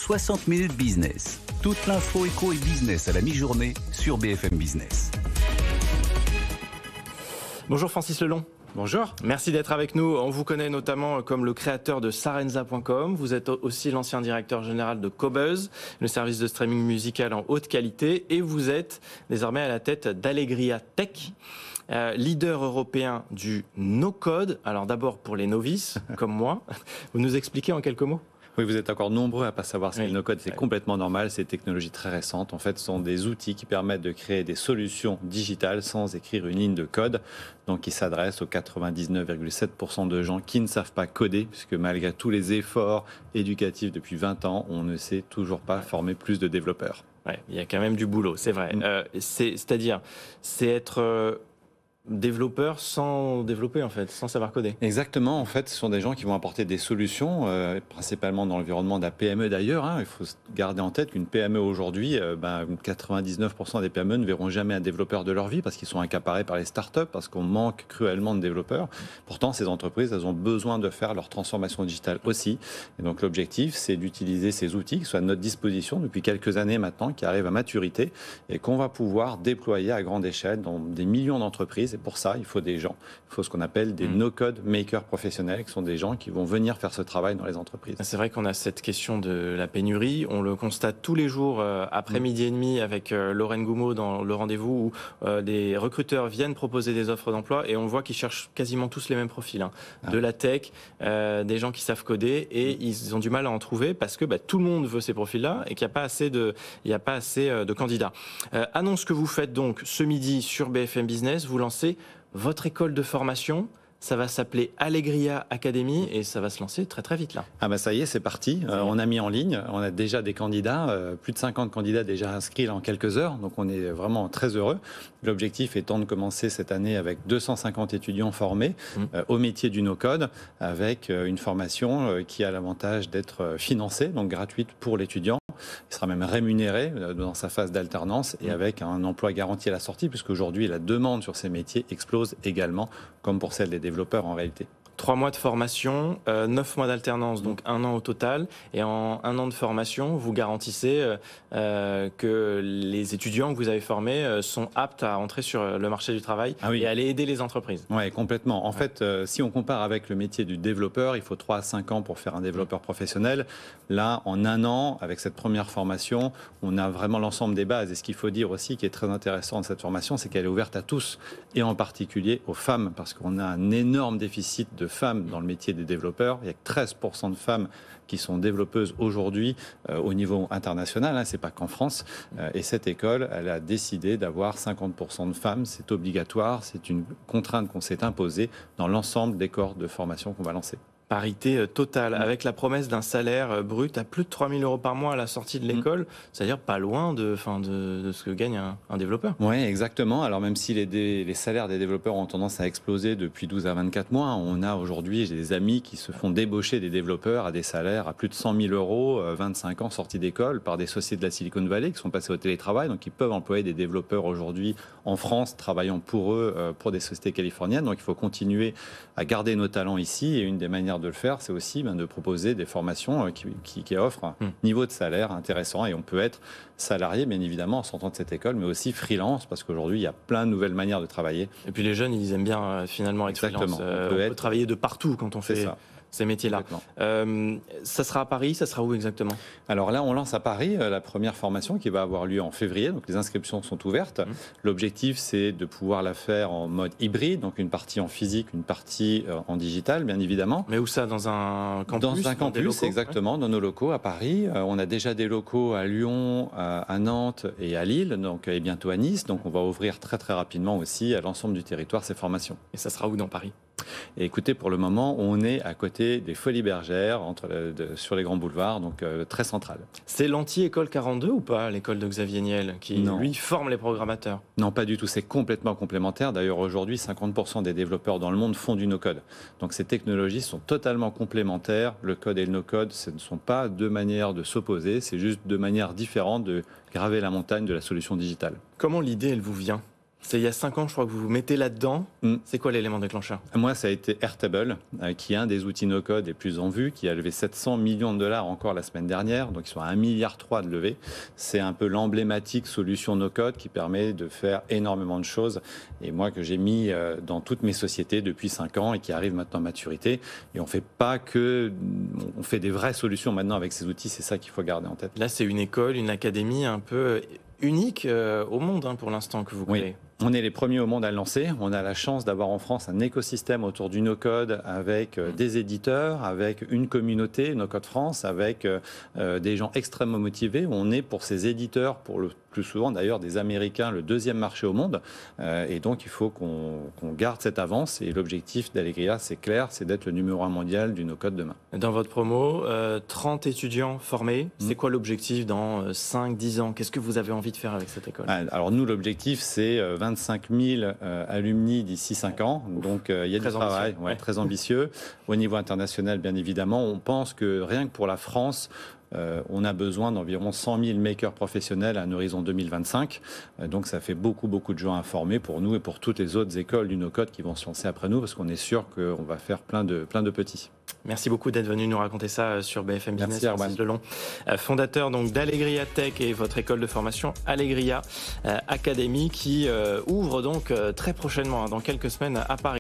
60 minutes business. Toute l'info éco et business à la mi-journée sur BFM Business. Bonjour Francis Lelon. Bonjour. Merci d'être avec nous. On vous connaît notamment comme le créateur de Sarenza.com. Vous êtes aussi l'ancien directeur général de Cobuzz, le service de streaming musical en haute qualité. Et vous êtes désormais à la tête d'Allegria Tech, leader européen du no-code. Alors d'abord pour les novices, comme moi, vous nous expliquez en quelques mots ? Oui, vous êtes encore nombreux à ne pas savoir ce qu'est le no-code. C'est complètement normal, c'est une technologie très récente. En fait, ce sont des outils qui permettent de créer des solutions digitales sans écrire une ligne de code. Donc, ils s'adressent aux 99,7% de gens qui ne savent pas coder, puisque malgré tous les efforts éducatifs depuis 20 ans, on ne sait toujours pas former plus de développeurs. Ouais, il y a quand même du boulot, c'est vrai. C'est-à-dire, c'est être développeurs sans développer en fait, sans savoir coder. Exactement, en fait, ce sont des gens qui vont apporter des solutions, principalement dans l'environnement de la PME d'ailleurs. Il faut garder en tête qu'une PME aujourd'hui, 99% des PME ne verront jamais un développeur de leur vie parce qu'ils sont accaparés par les startups, parce qu'on manque cruellement de développeurs. Pourtant, ces entreprises, elles ont besoin de faire leur transformation digitale aussi. Et donc l'objectif, c'est d'utiliser ces outils qui sont à notre disposition depuis quelques années maintenant, qui arrivent à maturité et qu'on va pouvoir déployer à grande échelle dans des millions d'entreprises. Et pour ça, il faut des gens. Il faut ce qu'on appelle des no-code makers professionnels, qui sont des gens qui vont venir faire ce travail dans les entreprises. C'est vrai qu'on a cette question de la pénurie. On le constate tous les jours après midi et demi avec Lorraine Goumeau dans le rendez-vous où des recruteurs viennent proposer des offres d'emploi et on voit qu'ils cherchent quasiment tous les mêmes profils. De la tech, des gens qui savent coder et ils ont du mal à en trouver parce que tout le monde veut ces profils-là et qu'il n'y a pas assez de candidats. Annonce que vous faites donc ce midi sur BFM Business, vous lancez votre école de formation. Ça va s'appeler Allegria Academy et ça va se lancer très très vite là. Ça y est, c'est parti. On a mis en ligne, on a déjà des candidats, plus de 50 candidats déjà inscrits là en quelques heures, donc on est vraiment très heureux. L'objectif étant de commencer cette année avec 250 étudiants formés au métier du no-code, avec une formation qui a l'avantage d'être financée, donc gratuite pour l'étudiant. Il sera même rémunéré dans sa phase d'alternance et avec un emploi garanti à la sortie, puisqu'aujourd'hui la demande sur ces métiers explose également, comme pour celle des développeurs en réalité. 3 mois de formation, 9 mois d'alternance, donc 1 an au total. Et en 1 an de formation, vous garantissez que les étudiants que vous avez formés sont aptes à entrer sur le marché du travail et à aller aider les entreprises. Oui, complètement. En fait, si on compare avec le métier du développeur, il faut 3 à 5 ans pour faire un développeur professionnel. Là, en 1 an, avec cette première formation, on a vraiment l'ensemble des bases. Et ce qu'il faut dire aussi, qui est très intéressant dans cette formation, c'est qu'elle est ouverte à tous, et en particulier aux femmes, parce qu'on a un énorme déficit de femmes dans le métier des développeurs. Il y a que 13% de femmes qui sont développeuses aujourd'hui au niveau international, c'est pas qu'en France. Et cette école, elle a décidé d'avoir 50% de femmes. C'est obligatoire, c'est une contrainte qu'on s'est imposée dans l'ensemble des corps de formation qu'on va lancer. Parité totale, avec la promesse d'un salaire brut à plus de 3 000 € par mois à la sortie de l'école, c'est-à-dire pas loin de ce que gagne un développeur. Oui, exactement. Alors même si les salaires des développeurs ont tendance à exploser depuis 12 à 24 mois, on a aujourd'hui, j'ai des amis qui se font débaucher des développeurs à des salaires à plus de 100 000 €, 25 ans sortis d'école, par des sociétés de la Silicon Valley qui sont passées au télétravail, donc ils peuvent employer des développeurs aujourd'hui en France, travaillant pour eux, pour des sociétés californiennes. Donc il faut continuer à garder nos talents ici, et une des manières de le faire, c'est aussi de proposer des formations qui offrent un niveau de salaire intéressant, et on peut être salarié bien évidemment en sortant de cette école, mais aussi freelance, parce qu'aujourd'hui il y a plein de nouvelles manières de travailler. Et puis les jeunes, ils aiment bien finalement être freelance. On peut travailler de partout quand on fait ces métiers-là. Ça sera à Paris, ça sera où exactement ? Alors là, on lance à Paris la première formation qui va avoir lieu en février, donc les inscriptions sont ouvertes. L'objectif, c'est de pouvoir la faire en mode hybride, donc une partie en physique, une partie en digital, bien évidemment. Mais où ça ? Dans un campus ? Dans un campus, exactement, dans nos locaux à Paris. On a déjà des locaux à Lyon, à Nantes et à Lille, et bientôt à Nice. Donc on va ouvrir très très rapidement aussi à l'ensemble du territoire ces formations. Et ça sera où dans Paris ? Et écoutez, pour le moment, on est à côté des Folies Bergères, sur les grands boulevards, donc très central. C'est l'anti-école 42 ou pas, l'école de Xavier Niel, qui lui forme les programmateurs ? Non, pas du tout, c'est complètement complémentaire. D'ailleurs, aujourd'hui, 50% des développeurs dans le monde font du no-code. Donc ces technologies sont totalement complémentaires. Le code et le no-code, ce ne sont pas deux manières de s'opposer, c'est juste deux manières différentes de graver la montagne de la solution digitale. Comment l'idée, elle vous vient ? C'est il y a 5 ans, je crois que vous vous mettez là-dedans. C'est quoi l'élément déclencheur? Moi, ça a été Airtable, qui est un des outils no-code les plus en vue, qui a levé 700 millions de dollars encore la semaine dernière. Donc, ils sont à 1,3 milliard de levée. C'est un peu l'emblématique solution no-code qui permet de faire énormément de choses. Et moi, que j'ai mis dans toutes mes sociétés depuis 5 ans et qui arrive maintenant à maturité. Et on fait pas que... On fait des vraies solutions maintenant avec ces outils. C'est ça qu'il faut garder en tête. Là, c'est une école, une académie un peu unique au monde pour l'instant que vous créez. Oui. On est les premiers au monde à le lancer. On a la chance d'avoir en France un écosystème autour du no-code avec des éditeurs, avec une communauté, No-Code France, avec des gens extrêmement motivés. On est pour ces éditeurs, pour le plus souvent d'ailleurs des Américains, le deuxième marché au monde. Et donc il faut qu'on garde cette avance. Et l'objectif d'Allegria, c'est clair, c'est d'être le numéro 1 mondial du no-code demain. Dans votre promo, 30 étudiants formés. C'est quoi l'objectif dans 5-10 ans? Qu'est-ce que vous avez envie de faire avec cette école? Alors nous, l'objectif, c'est 25 000 alumni d'ici 5 ans. Donc il y a du travail, très ambitieux. Au niveau international, bien évidemment, on pense que rien que pour la France, on a besoin d'environ 100 000 makers professionnels à un horizon 2025. Donc ça fait beaucoup de gens à former pour nous et pour toutes les autres écoles du no-code qui vont se lancer après nous, parce qu'on est sûr qu'on va faire plein de petits. Merci beaucoup d'être venu nous raconter ça sur BFM Business. Merci, Francis Lelong, fondateur donc d'Allegria Tech et votre école de formation Allegria Academy qui ouvre donc très prochainement, dans quelques semaines à Paris.